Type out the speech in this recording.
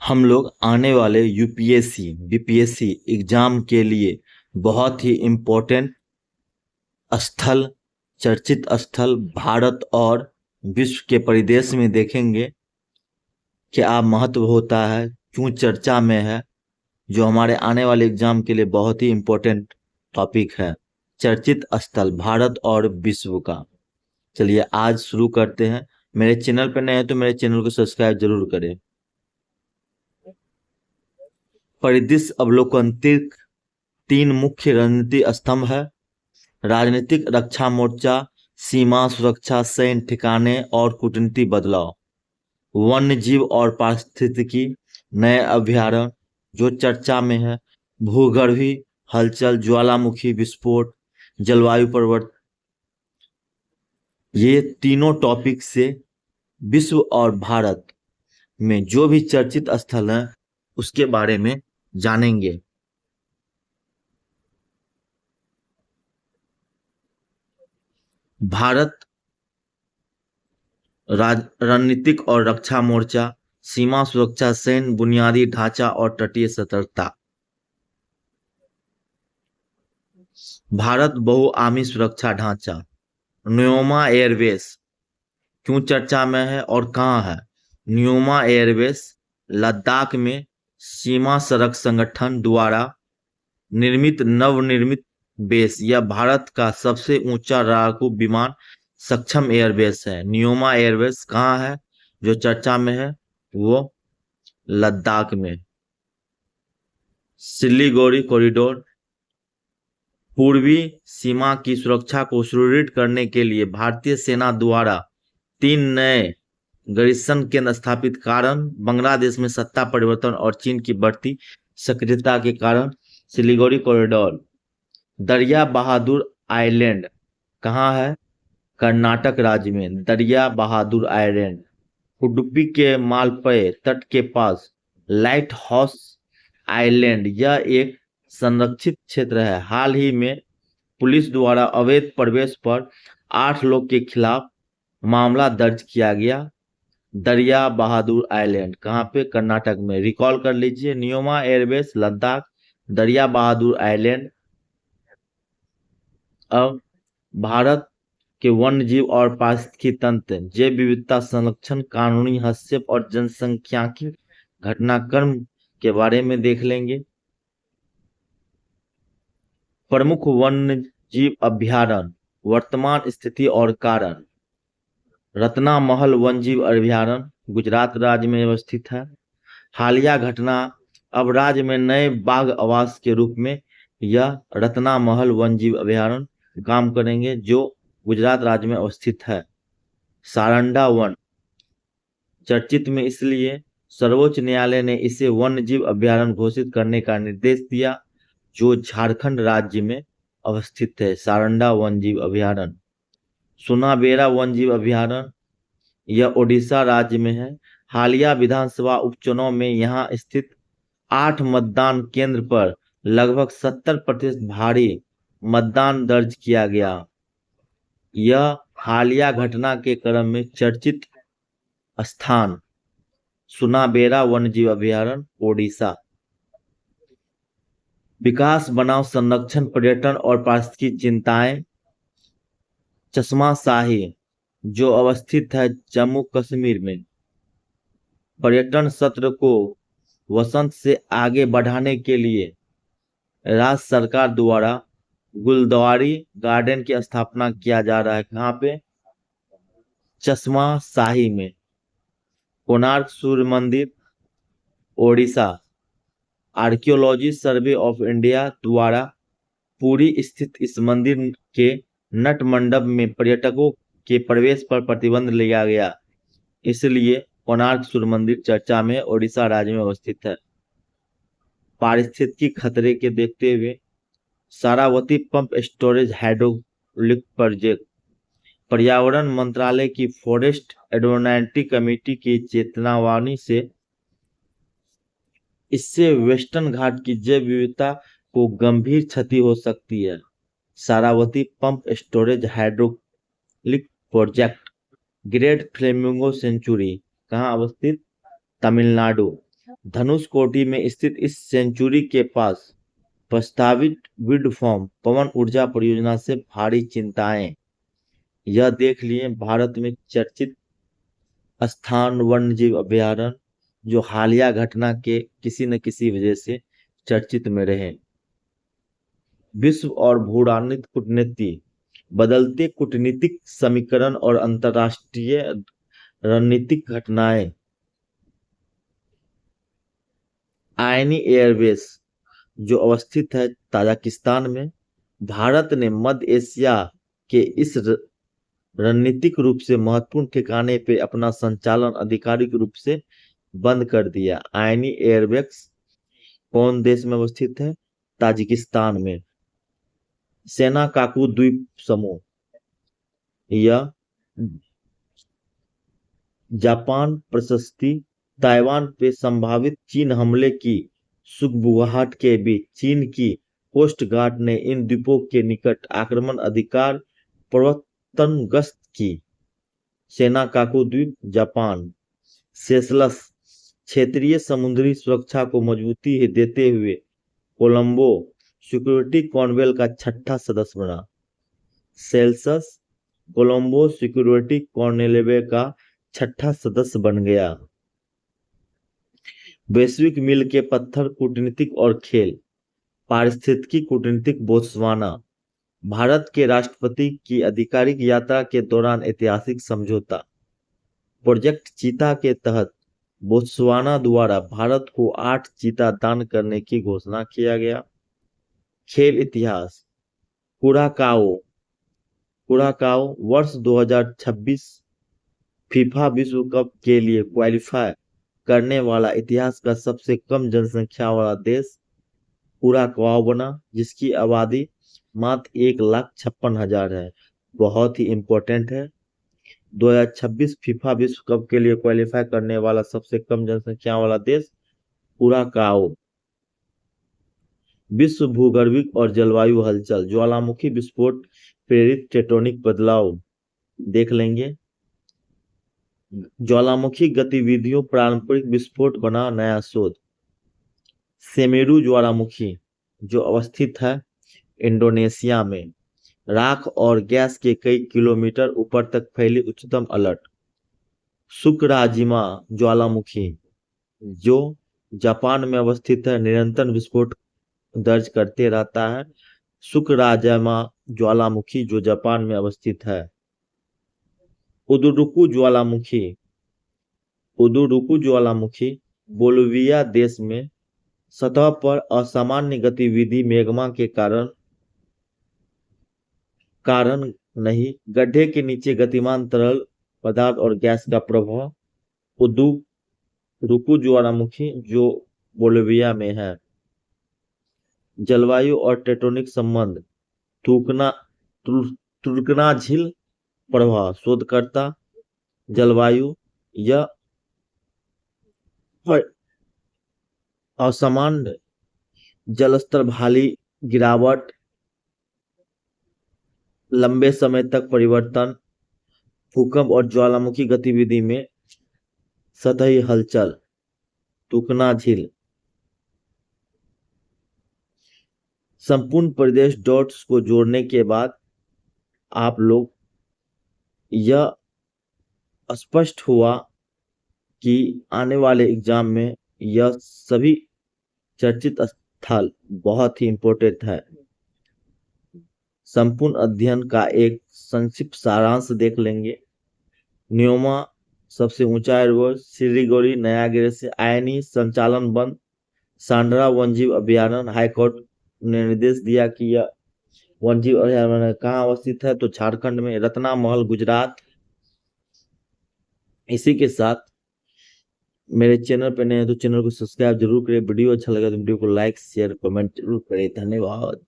हम लोग आने वाले यूपीएससी बीपीएससी एग्जाम के लिए बहुत ही इम्पोर्टेंट स्थल, चर्चित स्थल भारत और विश्व के परिदेश में देखेंगे क्या महत्व होता है, क्यों चर्चा में है, जो हमारे आने वाले एग्जाम के लिए बहुत ही इम्पोर्टेंट टॉपिक है। चर्चित स्थल भारत और विश्व का। चलिए आज शुरू करते हैं। मेरे चैनल पर नए हैं तो मेरे चैनल को सब्सक्राइब जरूर करें। परिदृश्य अवलोकन तीन मुख्य रणनीति स्तंभ है। राजनीतिक, रक्षा मोर्चा, सीमा सुरक्षा, सैन्य ठिकाने और कूटनीति बदलाव। वन्य जीव और पारिस्थितिकी, नए अभयारण्य जो चर्चा में है। भूगर्भीय हलचल, ज्वालामुखी विस्फोट, जलवायु परिवर्तन। ये तीनों टॉपिक से विश्व और भारत में जो भी चर्चित स्थल हैं उसके बारे में जानेंगे। भारत रणनीतिक और रक्षा मोर्चा, सीमा सुरक्षा, सैन्य बुनियादी ढांचा और तटीय सतर्कता। भारत बहुआयामी सुरक्षा ढांचा। न्योमा एयरबेस क्यों चर्चा में है और कहाँ है? न्योमा एयरबेस लद्दाख में सीमा सड़क संगठन द्वारा निर्मित नवनिर्मित बेस। यह भारत का सबसे ऊंचा लड़ाकू विमान सक्षम एयरबेस है। न्योमा एयरबेस कहाँ है जो चर्चा में है? वो लद्दाख में। सिलीगुड़ी कॉरिडोर पूर्वी सीमा की सुरक्षा को सुदृढ़ करने के लिए भारतीय सेना द्वारा 3 नए गैरिसन केंद्र स्थापित। कारण बांग्लादेश में सत्ता परिवर्तन और चीन की बढ़ती सक्रियता के कारण सिलीगुड़ी कॉरिडोर। दरिया बहादुर आइलैंड कहाँ है? कर्नाटक राज्य में दरिया बहादुर आइलैंड। उडुपी के मालपे तट के पास लाइट हाउस आइलैंड, यह एक संरक्षित क्षेत्र है। हाल ही में पुलिस द्वारा अवैध प्रवेश पर 8 लोग के खिलाफ मामला दर्ज किया गया। दरिया बहादुर आइलैंड कहाँ पे? कर्नाटक में। रिकॉल कर लीजिए, न्योमा एयरबेस लद्दाख, दरिया बहादुर आइलैंड। अब भारत के वन्य जीव और पारिस्थितिकी तंत्र, जैव विविधता संरक्षण, कानूनी हस्तक्षेप और जनसंख्याकी घटनाक्रम के बारे में देख लेंगे। प्रमुख वन्य जीव अभयारण्य, वर्तमान स्थिति और कारण। रत्नामहल वन्यजीव अभयारण्य गुजरात राज्य में अवस्थित है। हालिया घटना, अब राज्य में नए बाघ आवास के रूप में यह रत्नामहल वन्यजीव अभयारण्य काम करेंगे जो गुजरात राज्य में अवस्थित है। सारंडा वन चर्चित में इसलिए सर्वोच्च न्यायालय ने इसे वन्यजीव अभयारण्य घोषित करने का निर्देश दिया जो झारखंड राज्य में अवस्थित है। सारंडा वन्यजीव अभयारण्य। सुनाबेड़ा वन्यजीव अभयारण्य, यह ओडिशा राज्य में है। हालिया विधानसभा उपचुनाव में यहाँ स्थित 8 मतदान केंद्र पर लगभग 70% भारी मतदान दर्ज किया गया। यह हालिया घटना के क्रम में चर्चित स्थान सुनाबेड़ा वन्यजीव अभयारण्य, ओडिशा। विकास बनाम संरक्षण, पर्यटन और पारिस्थितिकी चिंताएं। चश्मा शाही जो अवस्थित है जम्मू कश्मीर में। पर्यटन सत्र को वसंत से आगे बढ़ाने के लिए राज्य सरकार द्वारा गुलद्वारी गार्डन की स्थापना किया जा रहा है। कहाँ पे? चश्मा शाही में। कोणार्क सूर्य मंदिर, Odisha. Archaeology survey of India द्वारा पुरी स्थित इस मंदिर के नट मंडप में पर्यटकों के प्रवेश पर प्रतिबंध लिया गया, इसलिए कोणार्क सूर्य मंदिर चर्चा में ओडिशा राज्य में अवस्थित है। पारिस्थितिकी खतरे के देखते हुए Sharavati pump storage hydraulic project, पर्यावरण मंत्रालय की फॉरेस्ट एडवाइजरी कमेटी की चेतावनी से इससे वेस्टर्न घाट की जैव विविधता को गंभीर क्षति हो सकती है। Sharavathi pump storage hydraulic project. Great flamingo sanctuary कहाँ अवस्थित? तमिलनाडु। धनुषकोटी में स्थित इस सेंचुरी के पास प्रस्तावित विंड फार्म पवन ऊर्जा परियोजना से भारी चिंताएं। यह देख लिए भारत में चर्चित स्थान वन्यजीव अभयारण्य जो हालिया घटना के किसी न किसी वजह से चर्चित में रहे। विश्व और भूराजनीतिक कूटनीति, बदलते कूटनीतिक समीकरण और अंतर्राष्ट्रीय रणनीतिक घटनाएं। आयनी एयरबेस जो अवस्थित है ताजिकिस्तान में। भारत ने मध्य एशिया के इस रणनीतिक रूप से महत्वपूर्ण ठिकाने पे अपना संचालन आधिकारिक रूप से बंद कर दिया। आयनी एयरबेस कौन देश में अवस्थित है? ताजिकिस्तान में। सेनाकाकू द्वीप समूह, यह जापान प्रशस्ति ताइवान पे संभावित चीन हमले की सुगबुगाहट के बीच चीन की कोस्ट गार्ड ने इन द्वीपों के निकट आक्रमण अधिकार प्रवर्तन गश्त की। सेनाकाकू द्वीप, जापान। सेशल्स क्षेत्रीय समुद्री सुरक्षा को मजबूती देते हुए कोलंबो सिक्योरिटी कॉन्वेल का छठा सदस्य बना। सेल्सस कोलंबो सिक्योरिटी कॉन्वेल का छठा सदस्य बन गया। वैश्विक मील के पत्थर कूटनीतिक और खेल। पारिस्थितिकी कूटनीतिक बोत्सवाना, भारत के राष्ट्रपति की आधिकारिक यात्रा के दौरान ऐतिहासिक समझौता। प्रोजेक्ट चीता के तहत बोत्सवाना द्वारा भारत को 8 चीता दान करने की घोषणा किया गया। खेल इतिहास। कुराकाओ वर्ष 2026 फीफा विश्व कप के लिए क्वालिफाई करने वाला इतिहास का सबसे कम जनसंख्या वाला देश कुराकाओ बना, जिसकी आबादी मात्र 1,56,000 है। बहुत ही इंपॉर्टेंट है। 2026 फीफा विश्व कप के लिए क्वालिफाई करने वाला सबसे कम जनसंख्या वाला देश कुराकाओ। विश्व भूगर्भिक और जलवायु हलचल। ज्वालामुखी विस्फोट प्रेरित टेक्टोनिक बदलाव देख लेंगे। ज्वालामुखी गतिविधियों पारंपरिक विस्फोट बना नया शोध। सेमेरू ज्वालामुखी जो अवस्थित है इंडोनेशिया में, राख और गैस के कई किलोमीटर ऊपर तक फैली उच्चतम अलर्ट। सुकराजिमा ज्वालामुखी जो जापान में अवस्थित है, निरंतर विस्फोट दर्ज करते रहता है। सुकराजिमा ज्वालामुखी जो जापान में अवस्थित है। उदुरुकु ज्वालामुखी बोलिविया देश में सतह पर असामान्य गतिविधि मैग्मा के कारण नहीं, गड्ढे के नीचे गतिमान तरल पदार्थ और गैस का प्रभाव। उदुरुकु ज्वालामुखी जो बोलिविया में है। जलवायु और टेक्टोनिक संबंध। तुर्कना झील प्रभाव। शोधकर्ता जलवायु यह असामान्य जलस्तर भारी गिरावट, लंबे समय तक परिवर्तन, भूकंप और ज्वालामुखी गतिविधि में सतही हलचल। तुर्कना झील। संपूर्ण प्रदेश डॉट्स को जोड़ने के बाद आप लोग यह स्पष्ट हुआ कि आने वाले एग्जाम में यह सभी चर्चित स्थल बहुत ही इंपॉर्टेंट है। संपूर्ण अध्ययन का एक संक्षिप्त सारांश देख लेंगे। न्योमा सबसे ऊंचा एयरबेस, सिलीगुड़ी नयागरा से आयनी संचालन बंद। सांड्रा वन्यजीव अभयारण्य, हाईकोर्ट ने निर्देश दिया कि यह वन्यजीव अभयारण्य कहाँ अवस्थित है, तो झारखंड में। रत्ना महल गुजरात। इसी के साथ मेरे चैनल पर नए हैं तो चैनल को सब्सक्राइब जरूर करें। वीडियो अच्छा लगा तो वीडियो को लाइक शेयर कमेंट जरूर करें। धन्यवाद।